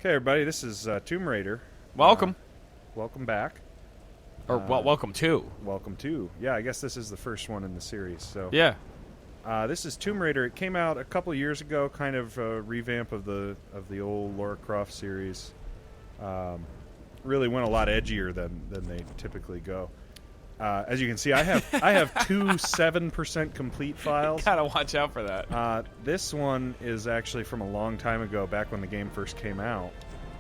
Okay, everybody, this is Tomb Raider. Welcome. Welcome back. Welcome to. Welcome to. Yeah, I guess this is the first one in the series. So Yeah. this is Tomb Raider. It came out a couple years ago, kind of a revamp of the old Lara Croft series. Really went a lot edgier than they typically go. As you can see, I have two 7% complete files. Gotta watch out for that. This one is actually from a long time ago, back when the game first came out,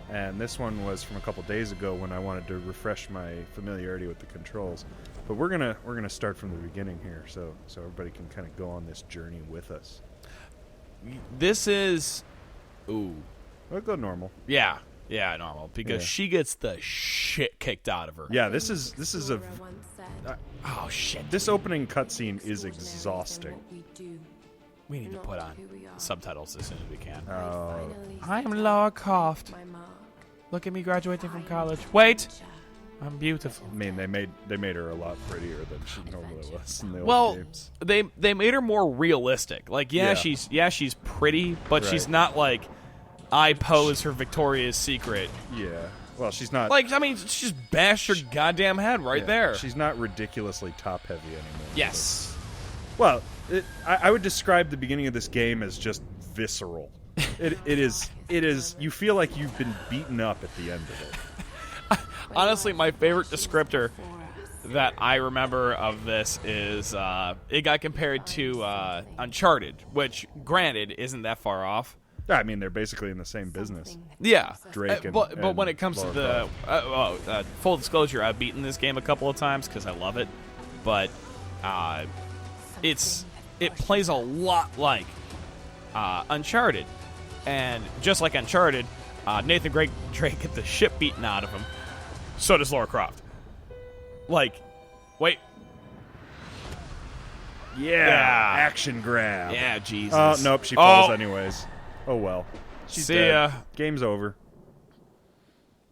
and this one was from a couple days ago when I wanted to refresh my familiarity with the controls. But we're gonna start from the beginning here, so everybody can kind of go on this journey with us. This is. Ooh. We'll go normal. Yeah. Yeah, normal. Because she gets the shit kicked out of her. Yeah, this is a. Oh, shit. This opening cutscene is exhausting. We need to put on subtitles as soon as we can. Oh. I'm Lara Croft. Look at me graduating from college. Wait! I'm beautiful. I mean, they made her a lot prettier than she normally was in the old Well, games. they made her more realistic. Like, she's pretty, but Right. she's not like I pose for Victoria's Secret. Yeah. Well, she's not. Like, I mean, she just bashed her goddamn head right there. She's not ridiculously top-heavy anymore. Yes. Well, I would describe the beginning of this game as just visceral. It is. You feel like you've been beaten up at the end of it. Honestly, my favorite descriptor that I remember of this is it got compared to Uncharted, which, granted, isn't that far off. I mean, they're basically in the same business. Yeah, Drake and but when it comes to Lara the full disclosure, I've beaten this game a couple of times because I love it, but it plays a lot like Uncharted, and just like Uncharted, Nathan Drake gets the shit beaten out of him. So does Lara Croft. Like, wait. Yeah. Action grab. Yeah, Jesus. Oh, nope, she falls anyways. Oh, well. She's See dead. ya. Game's over.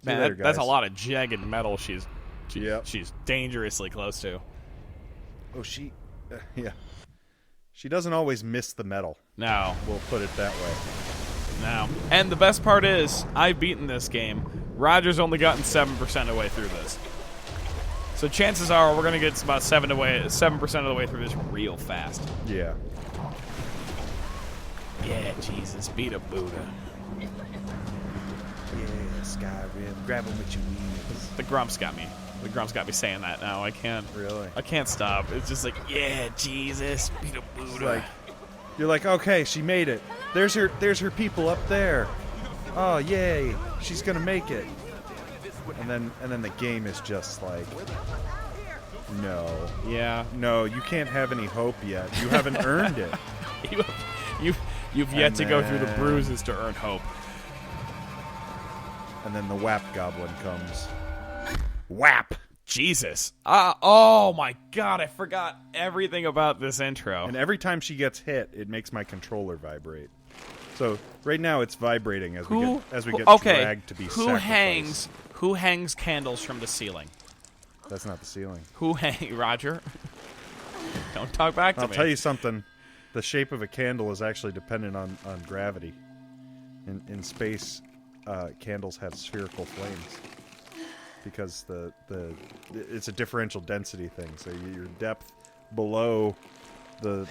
See you Man, later, that's a guys. lot of jagged metal she's Yep. dangerously close to. Oh, yeah. She doesn't always miss the metal. No. We'll put it that way. No. And the best part is, I've beaten this game. Roger's only gotten 7% of the way through this. So chances are we're going to get about 7% of the way through this real fast. Yeah. Yeah, Jesus. Beat a Buddha. Yeah, Skyrim. Grab them with your wheels. The Grumps got me. The Grumps got me saying that now. I can't. Really? I can't stop. It's just like, yeah, Jesus. Beat a Buddha. You're like, okay, she made it. There's her people up there. Oh, yay. She's going to make it. And then the game is just like, no. Yeah. No, you can't have any hope yet. You haven't earned it. You've yet to go through the then- bruises to earn hope. And then the WAP goblin comes. WAP! Jesus. Oh my God, I forgot everything about this intro. And every time she gets hit, it makes my controller vibrate. So right now it's vibrating as we get dragged to be sacrificed. Who hangs candles from the ceiling? That's not the ceiling. Roger? Don't talk back to me. I'll tell you something. The shape of a candle is actually dependent on gravity. In space, candles have spherical flames because it's a differential density thing. So your depth below the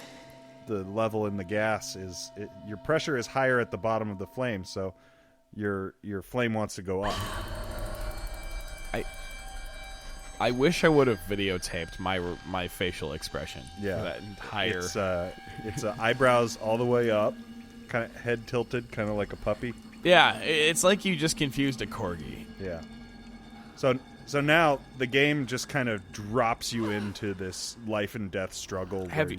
level in the gas your pressure is higher at the bottom of the flame, so your flame wants to go up. I wish I would have videotaped my facial expression. Yeah, for that entire. It's eyebrows all the way up, kind of head tilted, kind of like a puppy. Yeah, it's like you just confused a corgi. Yeah. So now the game just kind of drops you into this life and death struggle. Have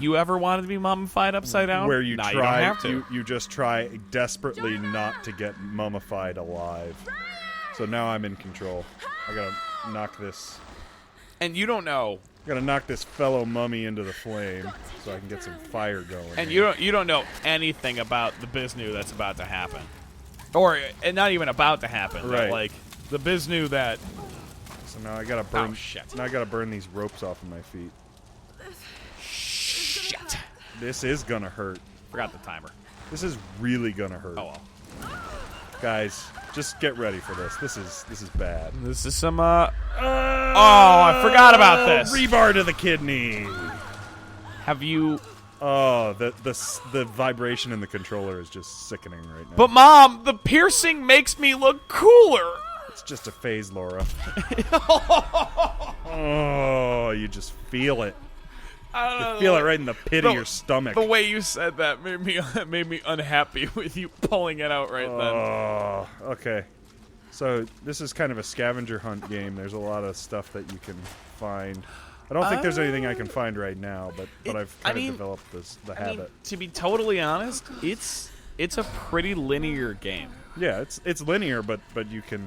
you ever wanted to be mummified upside down? Where you Nah, try, you don't have to. You just try desperately not to get mummified alive. So now I'm in control. I gotta knock this. And you don't know. I gotta knock this fellow mummy into the flame so I can get some fire going. And here. you don't know anything about the Biznu that's about to happen, and not even about to happen. Right. But like the Biznu that. So now I gotta burn. Oh, shit. Now I gotta burn these ropes off of my feet. Guys, just get ready for this. This is bad. This is some, oh, I forgot about this. Rebar to the kidney. Have you... Oh, the vibration in the controller is just sickening right now. But, Mom, the piercing makes me look cooler. It's just a phase, Laura. Oh, you just feel it. I don't know. You feel it right in the pit of your stomach. The way you said that made me unhappy with you pulling it out right then. Oh, okay. So this is kind of a scavenger hunt game. There's a lot of stuff that you can find. I don't think there's anything I can find right now, but I've kind of developed the habit. To be totally honest, it's a pretty linear game. Yeah, it's linear, but you can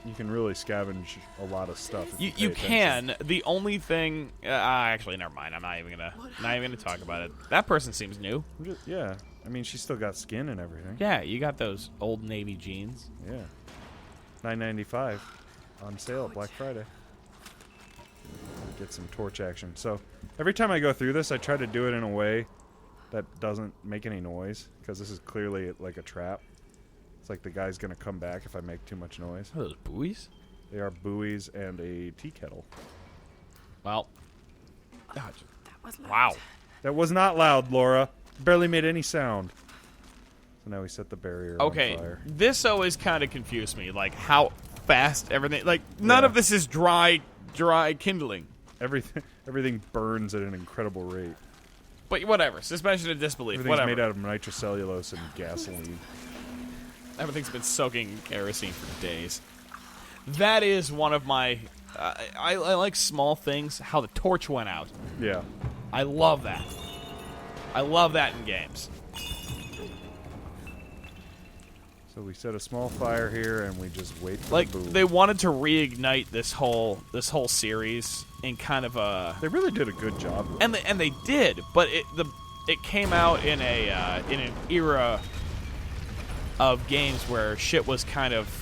you can really scavenge a lot of stuff. If you pay can. attention. The only thing, actually, never mind. I'm not even gonna talk about it. That person seems new. Yeah, I mean she's still got skin and everything. Yeah, you got those Old Navy jeans. Yeah, $9.95 on sale Black Friday. Get some torch action. So every time I go through this, I try to do it in a way that doesn't make any noise, because this is clearly like a trap. It's like the guy's gonna come back if I make too much noise. Are those buoys? They are buoys and a tea kettle. Well, That was loud. wow. That was not loud, Laura. Barely made any sound. So now we set the barrier on Okay, fire. this always kind of confused me, like how fast everything. Like none Yeah. of this is dry kindling. Everything burns at an incredible rate. But whatever, suspension of disbelief. Everything's Whatever. made out of nitrocellulose and gasoline. Everything's been soaking kerosene for days. That is one of my. I like small things. How the torch went out. Yeah. I love that. I love that in games. So we set a small fire here, and we just wait for Like the boom. they wanted to reignite this whole series in kind of a. They really did a good job with it. And they did, but it came out in an era of games where shit was kind of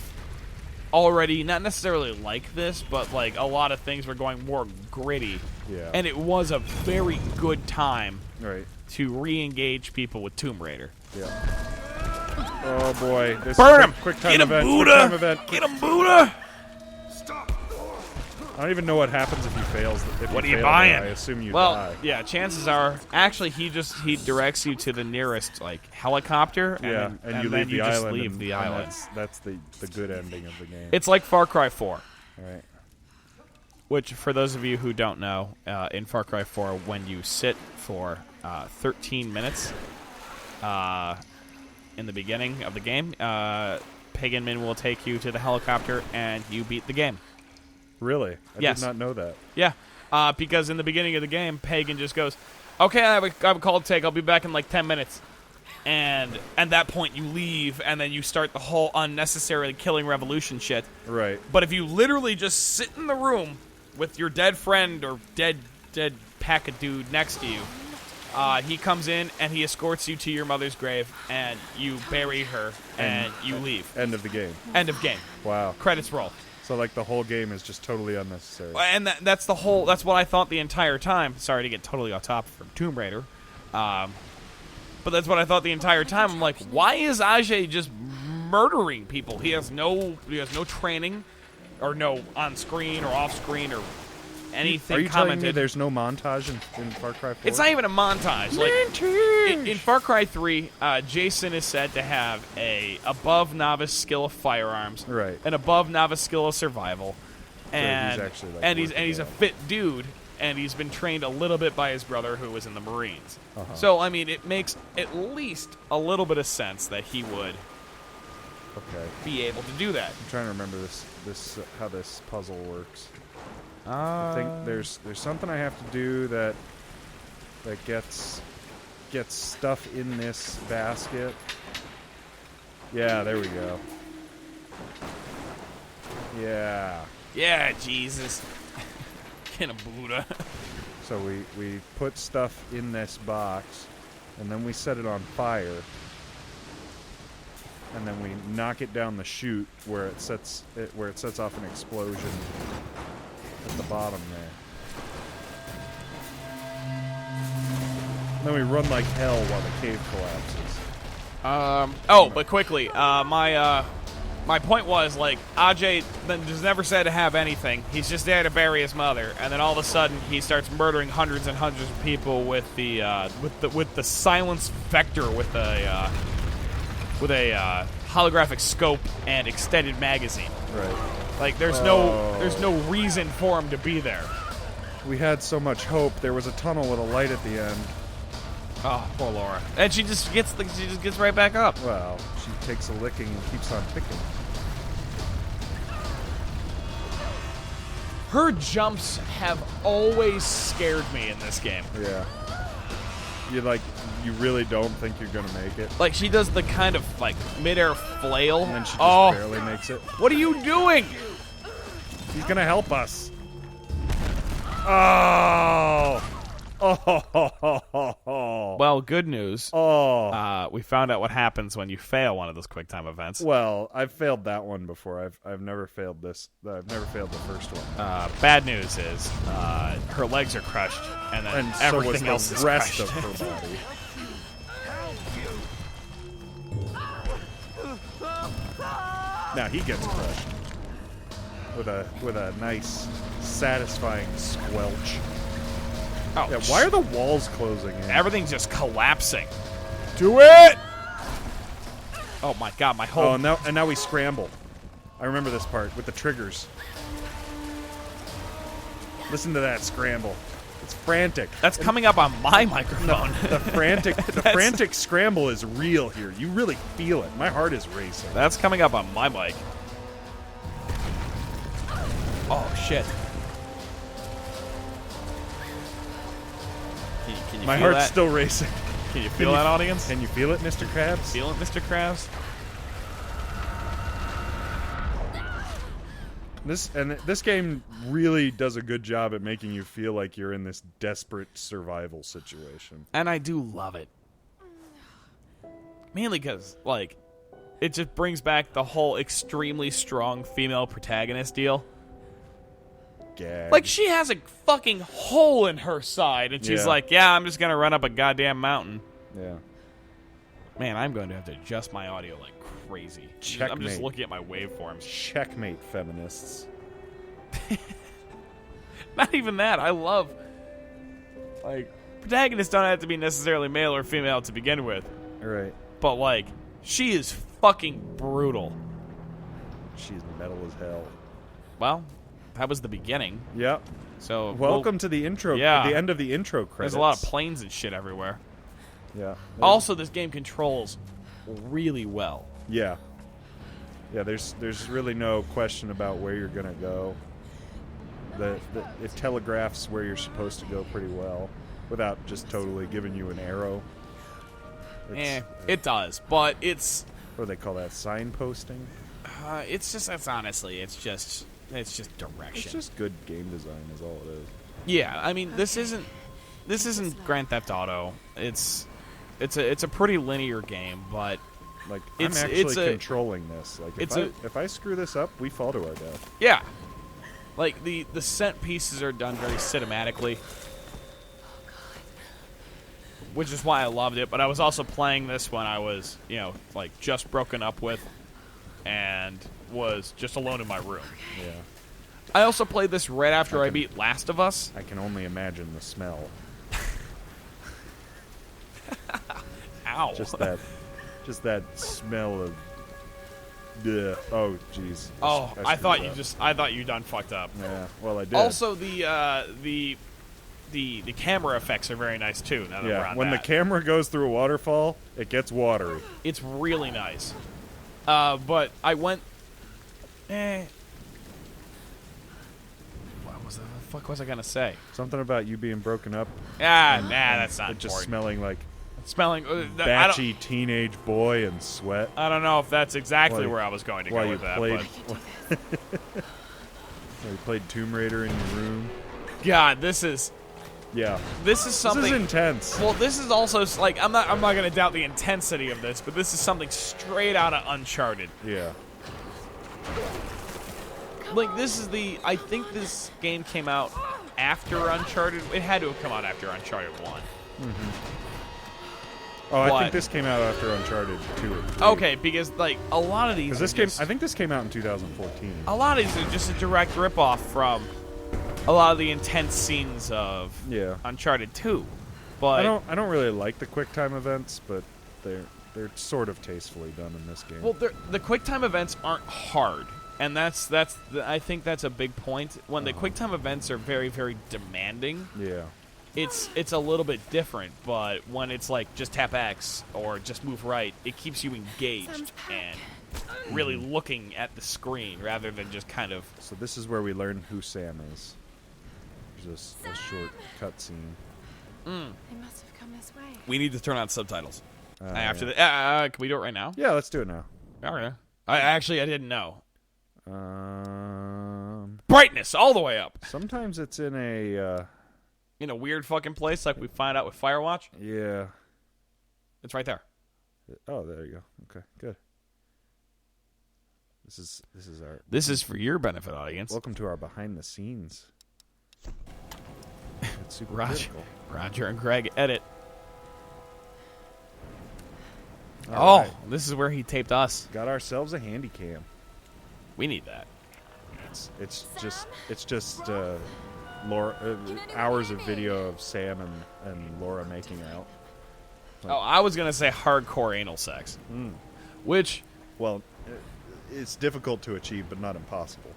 already not necessarily like this, but like a lot of things were going more gritty. Yeah. And it was a very good time Right. to re-engage people with Tomb Raider. Yeah. Oh boy. This Burn him! quick time Get him, event. Buddha! Quick time event. Get him, Buddha! I don't even know what happens if you fails. What are you buying? I assume you Well, die. yeah, chances are. Actually, he directs you to the nearest helicopter, and Yeah, then, and you then leave you the just island. leave and- the and island. That's the good ending of the game. It's like Far Cry 4. All right. Which, for those of you who don't know, in Far Cry 4, when you sit for 13 minutes in the beginning of the game, Paganman will take you to the helicopter, and you beat the game. Really? I Yes. did not know that. Yeah, because in the beginning of the game, Pagan just goes, "Okay, I have a call to take. I'll be back in like 10 minutes." And at that point, you leave, and then you start the whole unnecessarily killing Revolution shit. Right. But if you literally just sit in the room with your dead friend or dead pack of dude next to you, he comes in and he escorts you to your mother's grave, and you bury her, and you leave. End of the game. End of game. Wow. Credits roll. So like the whole game is just totally unnecessary. And that's the whole. That's what I thought the entire time. Sorry to get totally off topic from Tomb Raider, but that's what I thought the entire time. I'm like, why is Ajay just murdering people? He has no training, or no on screen or off screen or anything. Are you telling me commented. there's no montage in Far Cry 4? It's not even a montage. Like in Far Cry 3, Jason is said to have a above novice skill of firearms, Right. an above novice skill of survival, and actually, like, he's a fit dude, and he's been trained a little bit by his brother who was in the Marines. Uh-huh. So I mean, it makes at least a little bit of sense that he would Okay. be able to do that. I'm trying to remember this how this puzzle works. I think there's something I have to do that gets stuff in this basket. Yeah, there we go. Yeah. Yeah, Jesus. Get a Buddha. So we put stuff in this box, and then we set it on fire, and then we knock it down the chute where it sets off an explosion at the bottom there. And then we run like hell while the cave collapses. But quickly, my point was, like, Ajay then just never said to have anything. He's just there to bury his mother, and then all of a sudden he starts murdering hundreds and hundreds of people with the silence vector with a holographic scope and extended magazine. Right. Like, there's no reason for him to be there. We had so much hope. There was a tunnel with a light at the end. Oh, poor Laura. And she just gets right back up. Well, she takes a licking and keeps on picking. Her jumps have always scared me in this game. Yeah. You really don't think you're gonna make it, Like, she does the kind of, like, midair flail. and then she just Oh, barely makes it. what are you doing? He's gonna help us. Oh. Oh. Well, good news. Oh. We found out what happens when you fail one of those QuickTime events. Well, I've failed that one before. I've never failed this. I've never failed the first one. Bad news is her legs are crushed, and then And so was everything else the is rest crushed. of her body. Now he gets crushed with a nice, satisfying squelch. Oh, Yeah, why are the walls closing in? everything's just collapsing? Do it! Oh my god, my whole... Oh, and now we scramble. I remember this part with the triggers. Listen to that scramble. It's frantic. That's coming up on my microphone. The frantic scramble is real here. You really feel it. My heart is racing. That's coming up on my mic. Oh, shit. Can you My feel heart's that? still racing. Can you feel that, audience? Can you feel it, Mr. Krabs? Feel it, Mr. Krabs? This game really does a good job at making you feel like you're in this desperate survival situation. And I do love it. Mainly because, like, it just brings back the whole extremely strong female protagonist deal. Gag. Like, she has a fucking hole in her side, and she's Yeah. like, yeah, I'm just gonna run up a goddamn mountain. Yeah. Man, I'm going to have to adjust my audio like crazy. I'm just Checkmate. looking at my waveforms. Checkmate, feminists. Not even that. I love, like, protagonists don't have to be necessarily male or female to begin with. All right. But, like, she is fucking brutal. She's metal as hell. Well, that was the beginning. Yep. So Welcome to the intro. yeah. The end of the intro credits. There's a lot of planes and shit everywhere. Yeah. Also, this game controls really well. Yeah. Yeah. There's really no question about where you're gonna go. It telegraphs where you're supposed to go pretty well, without just totally giving you an arrow. It does, but it's What do they call that? Signposting. it's honestly, it's just direction. It's just good game design, is all it is. Yeah, I mean, this isn't Grand Theft Auto. It's a pretty linear game, but Like It's- I'm it's actually a- controlling this. Like it's if I screw this up, we fall to our death. yeah, like the set pieces are done very cinematically, which is why I loved it. But I was also playing this when I was, like just broken up with, and was just alone in my room. Yeah. I also played this right after I Okay. beat Last of Us. I can only imagine the smell. Ow. Just that smell of. Ugh. Oh, jeez. Oh, I screwed thought up. you done fucked up. Yeah. Well, I did. Also, the camera effects are very nice too. Now that we're yeah. on When that. the camera goes through a waterfall, it gets watery. It's really nice. But I went. What the fuck was I gonna say? Something about you being broken up. That's not It just important. smelling like Smelling. batchy teenage boy and sweat. I don't know if that's exactly While- where I was going to While go you with that. played. But You played Tomb Raider in your room. God, this is Yeah. something. This is intense. Well, this is also like I'm not gonna doubt the intensity of this, but this is something straight out of Uncharted. Yeah. Like I think this game came out after Uncharted. It had to have come out after Uncharted 1. Oh, I But- think this came out after Uncharted 2 or 3. Okay, because like a lot of these. Because this are came, just- I think this came out in 2014. a lot of these are just a direct ripoff from a lot of the intense scenes of Yeah. Uncharted 2. But I don't really like the QuickTime events, but they're sort of tastefully done in this game. well, the QuickTime events aren't hard, and I think that's a big point. When the QuickTime events are very, very demanding, yeah. it's a little bit different. But when it's like just tap X or just move right, it keeps you engaged and really looking at the screen rather than just kind of. So this is where we learn who Sam is. There's a short cutscene. They must have come this way. We need to turn on subtitles after yeah. the. Can we do it right now? Yeah, let's do it now. All right. I didn't know. Um, Brightness all the way up. sometimes it's in a In a weird fucking place like we find out with Firewatch. yeah. It's right there. Oh, there you go. Okay, good. This is our This is for your benefit, audience. welcome to our behind the scenes. It's super critical. Roger and Greg edit. All Oh, right. this is where he taped us. Got ourselves a handy cam. We need that. It's just Laura, hours of video of Sam and Laura making out. Oh, I was gonna say hardcore anal sex, which Well, it's difficult to achieve, but not impossible.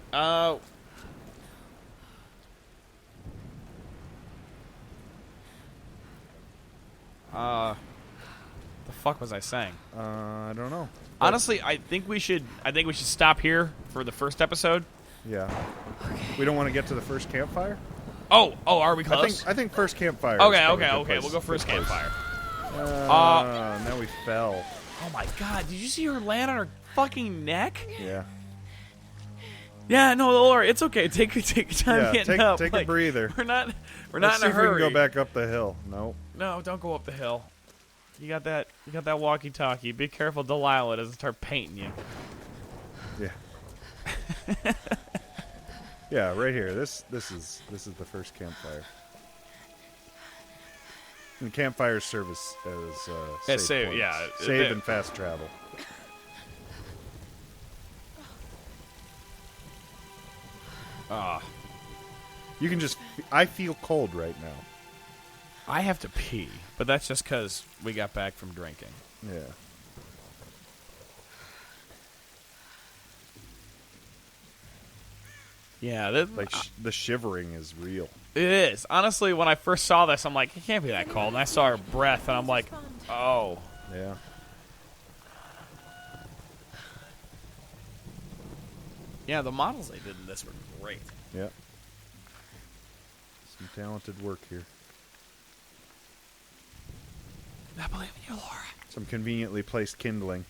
the fuck was I saying? I don't know. Honestly, I think we should stop here for the first episode. Yeah. We don't want to get to the first campfire. Oh, are we close? I think first campfire. is Okay. probably a good place- We'll go first good place. campfire. Now we fell. Oh my god, did you see her land on her fucking neck? Yeah. Yeah, no, Laura, it's okay. Take your time Yeah. getting up. Take a Like, breather. We're not Let's see in a if we can hurry. go back up the hill. No. No, don't go up the hill. You got that walkie-talkie. Be careful, Delilah doesn't start painting you. Yeah. Yeah, right here. This is the first campfire. And campfires serve as Yeah, save save- points. yeah, Save they- and fast travel. You can just. I feel cold right now. I have to pee, but that's just because we got back from drinking. Yeah. Yeah, that, Like the shivering is real. it is. Honestly, when I first saw this, I'm like, it can't be that cold. And I saw her breath, and I'm like, oh. Yeah. Yeah, the models they did in this were great. Yeah. Some talented work here. I believe in you, Laura. Some conveniently placed kindling.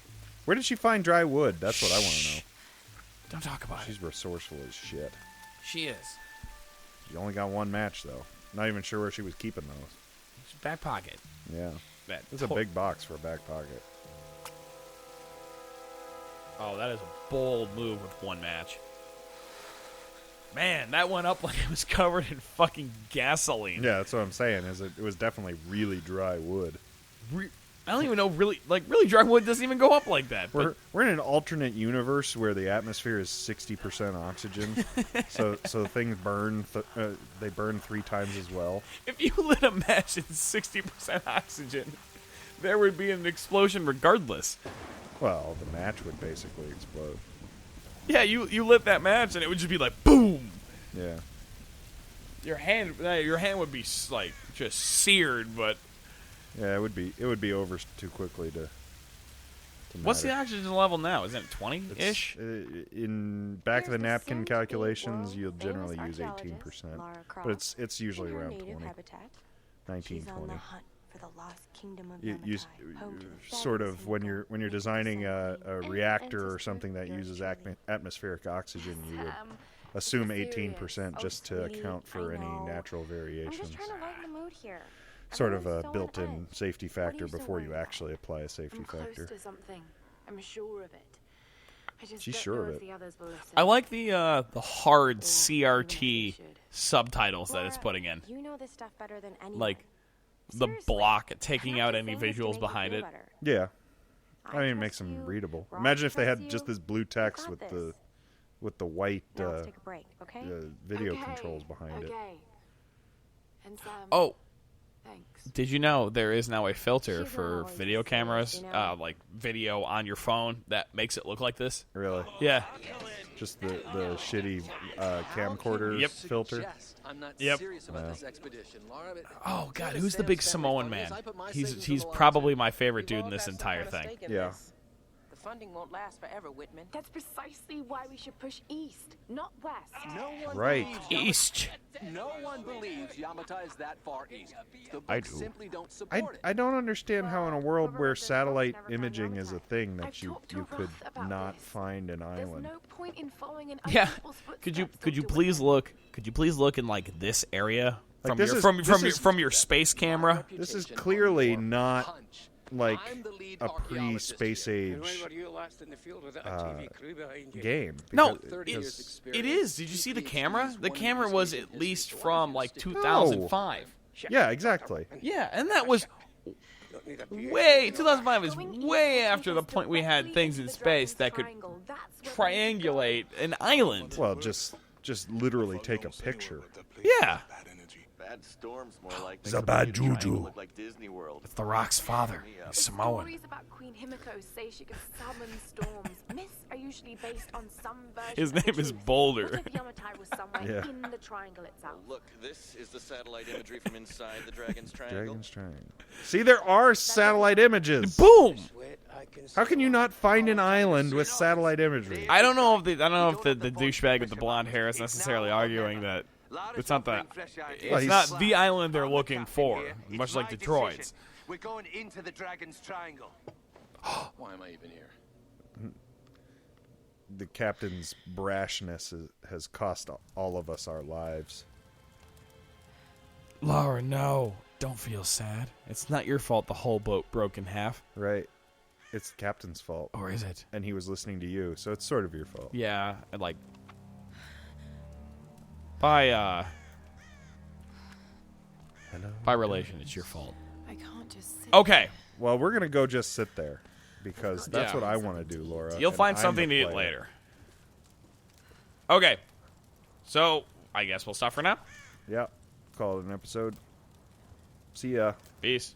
Where did she find dry wood? That's what I want to know. Don't talk about She's resourceful as shit. it. She is. She only got one match though. Not even sure where she was keeping those. She's back pocket. Yeah. That It's a big box for a back pocket. Oh, that is a bold move with one match. Man, that went up like it was covered in fucking gasoline. Yeah, that's what I'm saying. Is it was definitely really dry wood. I don't even know really dry wood doesn't even go up like that. But We're in an alternate universe where the atmosphere is 60% oxygen, so things burn. They burn 3 times as well. if you lit a match in 60% oxygen, there would be an explosion regardless. Well, the match would basically explode. Yeah, you lit that match and it would just be like boom. Yeah. Your hand would be like just seared. But Yeah, it would be over too quickly to what's the matter. oxygen level now? Isn't it 20-ish? In back of the napkin calculations, you'll generally use 18%, but it's usually around 20, 19, She's on 20. the hunt for the lost kingdom of You Yamatai, home to the sort seven of when you're single designing a and reactor or ancestor something that yours uses truly. atmospheric oxygen, you would Sam, assume I'm 18% serious. just Oh, to sweetie, account for I any know. natural I'm variations. just trying to lighten the mood here. Sort of Everyone's a so on built-in edge. safety factor you so before you worried about? actually apply a safety I'm close factor. to something. I'm sure of it. I just She's don't sure know of if it. the others will listen. I like the hard Or even if they CRT should. subtitles that it's Laura, putting in. You know this stuff better than anyone. Like the Seriously, block, taking I'm out not any just saying this to visuals make you behind feel it. better. Yeah. I mean, it trust makes them you, readable. Rob Imagine if they had trusts just you. this blue You text got with this. the white Now let's take a break, okay? video Okay, controls behind it. okay. And Sam, Oh, thanks. did you know there is now a filter She's not for always video this serious, cameras, you know? like video on your phone that makes it look like this? Really? Yeah. Just the shitty camcorder Yep. filter. I'm not Yep. serious about this expedition, Laura. But Oh God, Trying to who's the stand big family Samoan fun man? is I put my He's savings on the line, probably too. my favorite We've dude all in this got some entire kind of thing. stake in Yeah. this. The funding won't last forever, Whitman. That's precisely why we should push east, not west. No one Right. believes East. No one believes Yamata is that far east. The I books do. simply don't I, support it. I don't understand how in a world Whoever where wrote this book's satellite never found imaging is a Yamatai. thing that I've you talked to could Roth about not this. find an There's island. no point in following in Yeah. other people's Could you footsteps, Dr. please Whitman. look? Could you please look in like this area Like, from this your is- from this from your is- from your space camera? This is Reputation clearly on your not hunch. like I'm the lead a archaeologist pre-space here. And when age were you last in the field with a TV crew behind you? game. No, because- 30 years because- experience. It is. Did you see the camera? PhDs, The one camera was investigation at least history, from one like history. 2005. yeah, exactly. Yeah, and that was Don't need a PhD. way 2005 is Going east way will after take the us point we had directly things into in the space Dragon's that could Triangle. That's where we need to go. triangulate an island. Well, just literally take a picture. Yeah. Bad storms, more like It's a bad Triangle juju. look like Disney World. It's the Rock's father. Yeah. He's Samoan. Stories about Queen Himiko say she can summon storms. Myths are usually based on some version His of the name is truth. Boulder. What if Yamatai was somewhere Yeah. in the triangle itself? Look, this is the satellite imagery from inside the Dragon's Triangle. Dragon's Triangle. See, there are satellite images. Boom. Wait, I can How can you see not find an island with satellite imagery? I don't know if the douchebag with the blonde hair is necessarily arguing that it's not the Well, it's not the island they're looking for, much like the droids. We're going into the Dragon's Triangle. Why am I even here? The captain's brashness has cost all of us our lives. Laura, no. Don't feel sad. It's not your fault the whole boat broke in half. Right? It's the captain's fault. Or is it? And he was listening to you, so it's sort of your fault. Yeah, and like Hello? by relation, it's your fault. I can't just sit. Okay. Well, we're gonna go just sit there because that's Yeah. what I want to do, Laura. You'll and find I'm something to the eat player. later. Okay. So, I guess we'll stop for now. Yeah. Call it an episode. See ya. Peace.